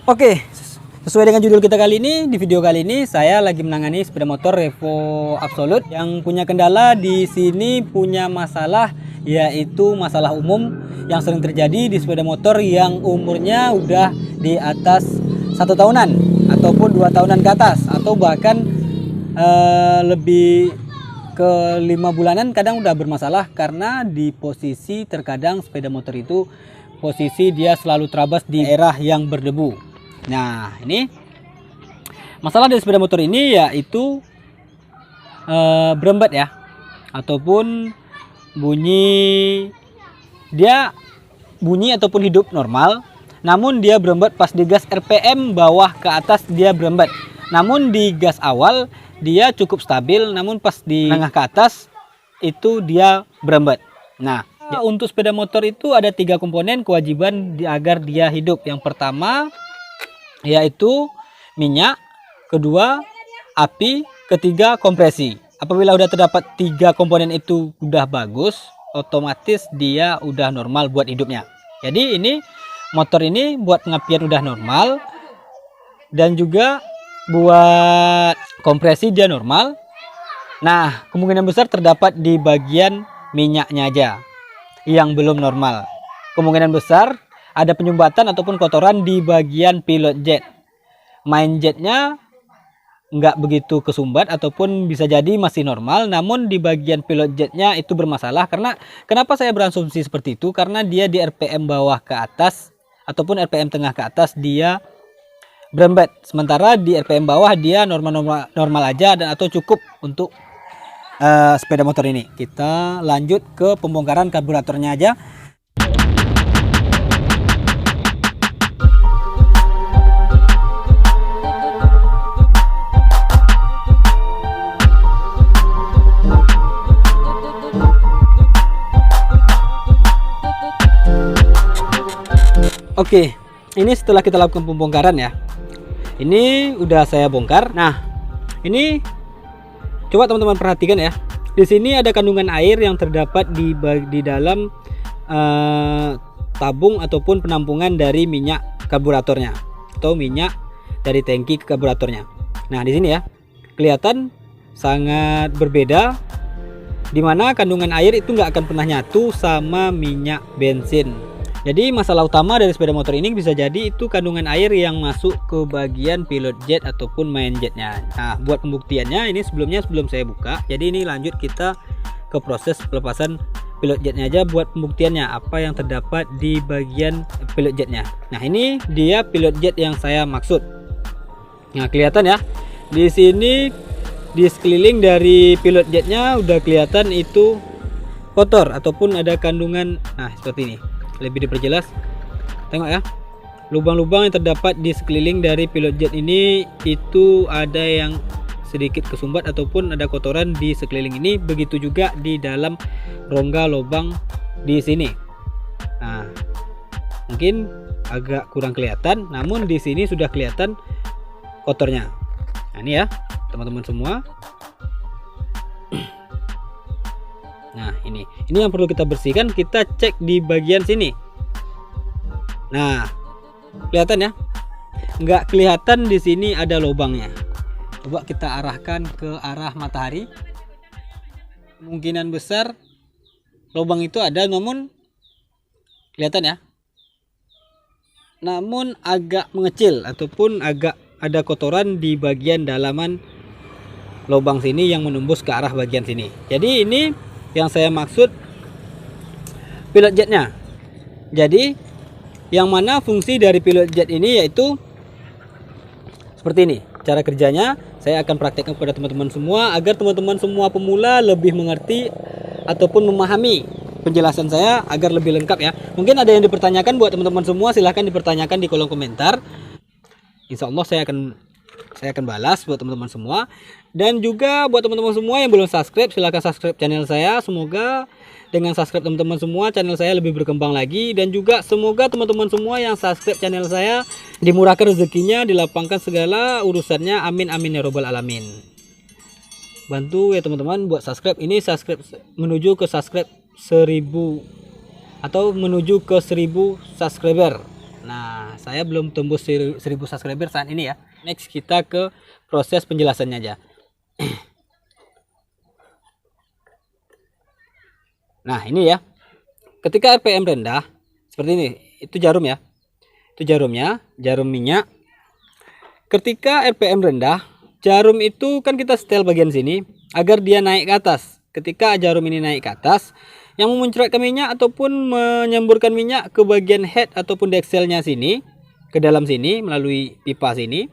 Oke, sesuai dengan judul kita kali ini, di video kali ini saya lagi menangani sepeda motor Revo Absolute yang punya kendala di sini, punya masalah, yaitu masalah umum yang sering terjadi di sepeda motor yang umurnya udah di atas 1 tahunan ataupun 2 tahunan ke atas, atau bahkan lebih ke 5 bulanan kadang udah bermasalah karena di posisi terkadang sepeda motor itu posisi dia selalu terabas di daerah yang berdebu. Nah, ini masalah dari sepeda motor ini yaitu berembat ya, ataupun bunyi ataupun hidup normal, namun dia berembat pas digas RPM bawah ke atas dia berembat. Namun di gas awal dia cukup stabil, namun pas di tengah ke atas itu dia berembat. Nah, untuk sepeda motor itu ada 3 komponen kewajiban agar dia hidup. Yang pertama yaitu minyak, kedua api, ketiga kompresi. Apabila udah terdapat 3 komponen itu udah bagus, otomatis dia udah normal buat hidupnya. Jadi ini motor ini buat pengapian udah normal, dan juga buat kompresi dia normal. Nah, kemungkinan besar terdapat di bagian minyaknya aja yang belum normal. Kemungkinan besar ada penyumbatan ataupun kotoran di bagian pilot jet. Main jetnya nggak begitu kesumbat ataupun bisa jadi masih normal, namun di bagian pilot jetnya itu bermasalah. Karena kenapa saya berasumsi seperti itu? Karena dia di RPM bawah ke atas ataupun RPM tengah ke atas dia berembat, sementara di RPM bawah dia normal aja dan atau cukup untuk sepeda motor ini. Kita lanjut ke pembongkaran karburatornya aja. Oke, ini setelah kita lakukan pembongkaran ya. Ini udah saya bongkar. Nah, ini coba teman-teman perhatikan ya. Di sini ada kandungan air yang terdapat di dalam tabung ataupun penampungan dari minyak karburatornya atau minyak dari tangki ke karburatornya. Nah, di sini ya kelihatan sangat berbeda, dimana kandungan air itu nggak akan pernah nyatu sama minyak bensin. Jadi masalah utama dari sepeda motor ini bisa jadi itu kandungan air yang masuk ke bagian pilot jet ataupun main jetnya. Nah, buat pembuktiannya ini sebelum saya buka. Jadi ini lanjut kita ke proses pelepasan pilot jetnya aja buat pembuktiannya apa yang terdapat di bagian pilot jetnya. Nah, ini dia pilot jet yang saya maksud. Nah, kelihatan ya. Di sini di sekeliling dari pilot jetnya udah kelihatan itu kotor ataupun ada kandungan. Nah, seperti ini. Lebih diperjelas, tengok ya, lubang-lubang yang terdapat di sekeliling dari pilot jet ini itu ada yang sedikit kesumbat ataupun ada kotoran di sekeliling ini. Begitu juga di dalam rongga lubang di sini. Nah, mungkin agak kurang kelihatan, namun di sini sudah kelihatan kotornya. Nah, ini ya teman-teman semua. Nah, ini yang perlu kita bersihkan. Kita cek di bagian sini. Nah, kelihatan ya, nggak kelihatan di sini ada lubangnya. Coba kita arahkan ke arah matahari. Kemungkinan besar lubang itu ada, namun kelihatan ya, namun agak mengecil ataupun agak ada kotoran di bagian dalaman lubang sini yang menembus ke arah bagian sini. Jadi ini yang saya maksud pilot jetnya. Jadi yang mana fungsi dari pilot jet ini yaitu seperti ini cara kerjanya. Saya akan praktekkan kepada teman-teman semua agar teman-teman semua pemula lebih mengerti ataupun memahami penjelasan saya agar lebih lengkap ya. Mungkin ada yang dipertanyakan buat teman-teman semua, silahkan dipertanyakan di kolom komentar. Insya Allah saya akan balas buat teman-teman semua. Dan juga buat teman-teman semua yang belum subscribe, silahkan subscribe channel saya. Semoga dengan subscribe teman-teman semua, channel saya lebih berkembang lagi. Dan juga semoga teman-teman semua yang subscribe channel saya dimurahkan rezekinya, dilapangkan segala urusannya. Amin amin ya robbal alamin. Bantu ya teman-teman buat subscribe. Ini subscribe menuju ke subscribe 1000 atau menuju ke 1000 subscriber. Nah, saya belum tembus 1000 subscriber saat ini ya. Next kita ke proses penjelasannya aja. Nah, ini ya. Ketika RPM rendah seperti ini, itu jarum ya. Itu jarumnya, jarum minyak. Ketika RPM rendah, jarum itu kan kita setel bagian sini agar dia naik ke atas. Ketika jarum ini naik ke atas, yang memuncratkan minyak ataupun menyemburkan minyak ke bagian head ataupun dexelnya sini, ke dalam sini melalui pipa sini,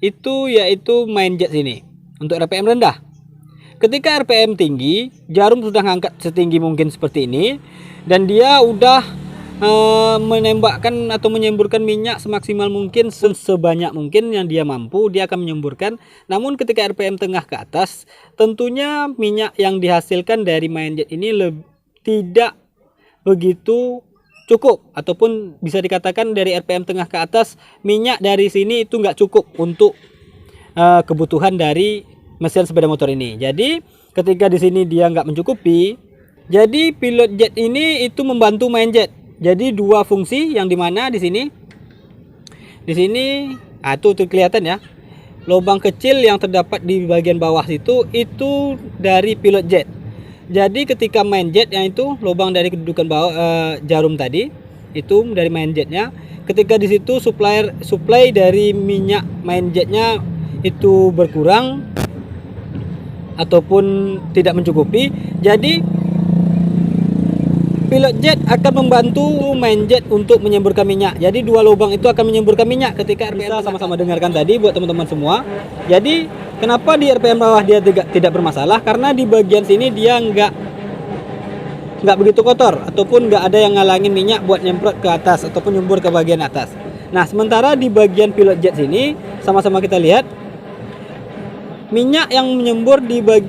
itu yaitu main jet sini untuk RPM rendah. Ketika RPM tinggi, jarum sudah ngangkat setinggi mungkin seperti ini, dan dia udah menembakkan atau menyemburkan minyak semaksimal mungkin, sebanyak mungkin yang dia mampu, dia akan menyemburkan. Namun ketika RPM tengah ke atas, tentunya minyak yang dihasilkan dari main jet ini tidak begitu cukup, ataupun bisa dikatakan dari RPM tengah ke atas, minyak dari sini itu nggak cukup untuk kebutuhan dari mesin sepeda motor ini. Jadi ketika di sini dia nggak mencukupi, jadi pilot jet ini itu membantu main jet. Jadi dua fungsi, yang dimana di sini itu kelihatan ya, lubang kecil yang terdapat di bagian bawah itu dari pilot jet. Jadi ketika main jet yang itu lubang dari kedudukan bawah jarum tadi itu dari main jetnya. Ketika di situ supply dari minyak main jetnya itu berkurang ataupun tidak mencukupi, jadi pilot jet akan membantu main jet untuk menyemburkan minyak. Jadi dua lubang itu akan menyemburkan minyak ketika RPM. Bisa sama-sama dengarkan tadi buat teman-teman semua. Jadi kenapa di RPM bawah dia tidak bermasalah? Karena di bagian sini dia nggak begitu kotor, ataupun nggak ada yang ngalangin minyak buat nyemprot ke atas ataupun nyembur ke bagian atas. Nah, sementara di bagian pilot jet sini sama-sama kita lihat, minyak yang menyembur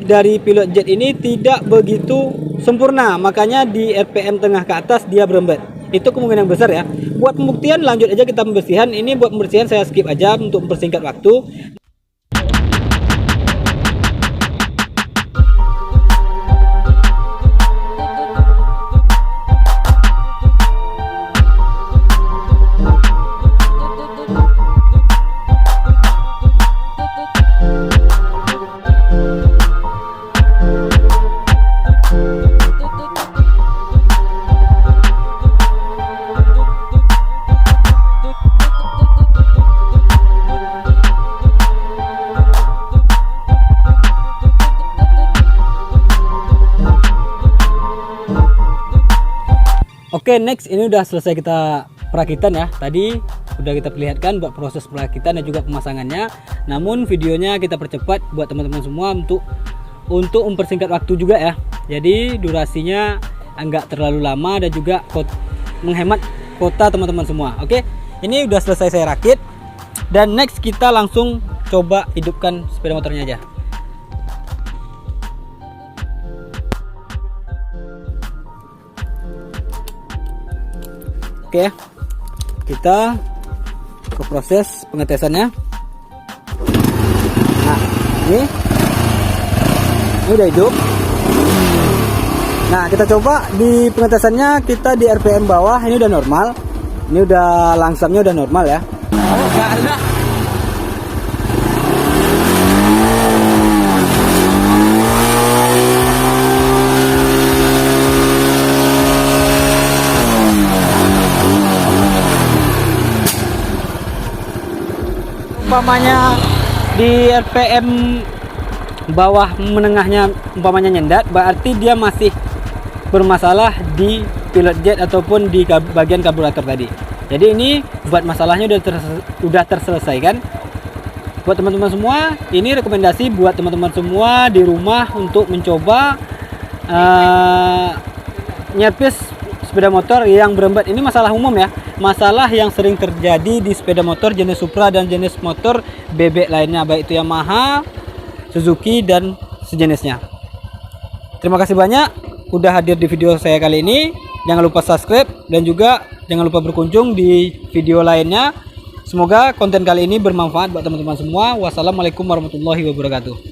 dari pilot jet ini tidak begitu sempurna, makanya di RPM tengah ke atas dia berembet. Itu kemungkinan besar ya. Buat pembuktian lanjut aja kita pembersihan. Ini buat pembersihan saya skip aja untuk mempersingkat waktu. Oke, next ini udah selesai kita perakitan ya. Tadi udah kita perlihatkan buat proses perakitan dan juga pemasangannya. Namun videonya kita percepat buat teman-teman semua untuk mempersingkat waktu juga ya. Jadi durasinya enggak terlalu lama dan juga menghemat kuota teman-teman semua. Oke, ini udah selesai saya rakit. Dan next kita langsung coba hidupkan sepeda motornya aja. Oke, kita ke proses pengetesannya. Nah, ini udah hidup. Nah, kita coba di pengetesannya, kita di RPM bawah ini udah normal. Ini udah langsamnya udah normal ya. Oh, enggak ada. Umpamanya di RPM bawah menengahnya umpamanya nyendat, berarti dia masih bermasalah di pilot jet ataupun di bagian karburator tadi. Jadi ini buat masalahnya udah terselesaikan. Buat teman-teman semua, ini rekomendasi buat teman-teman semua di rumah untuk mencoba nyervis sepeda motor yang berembat. Ini masalah umum ya, masalah yang sering terjadi di sepeda motor jenis Supra dan jenis motor bebek lainnya, baik itu Yamaha, Suzuki dan sejenisnya. Terima kasih banyak udah hadir di video saya kali ini. Jangan lupa subscribe dan juga jangan lupa berkunjung di video lainnya. Semoga konten kali ini bermanfaat buat teman-teman semua. Wassalamualaikum warahmatullahi wabarakatuh.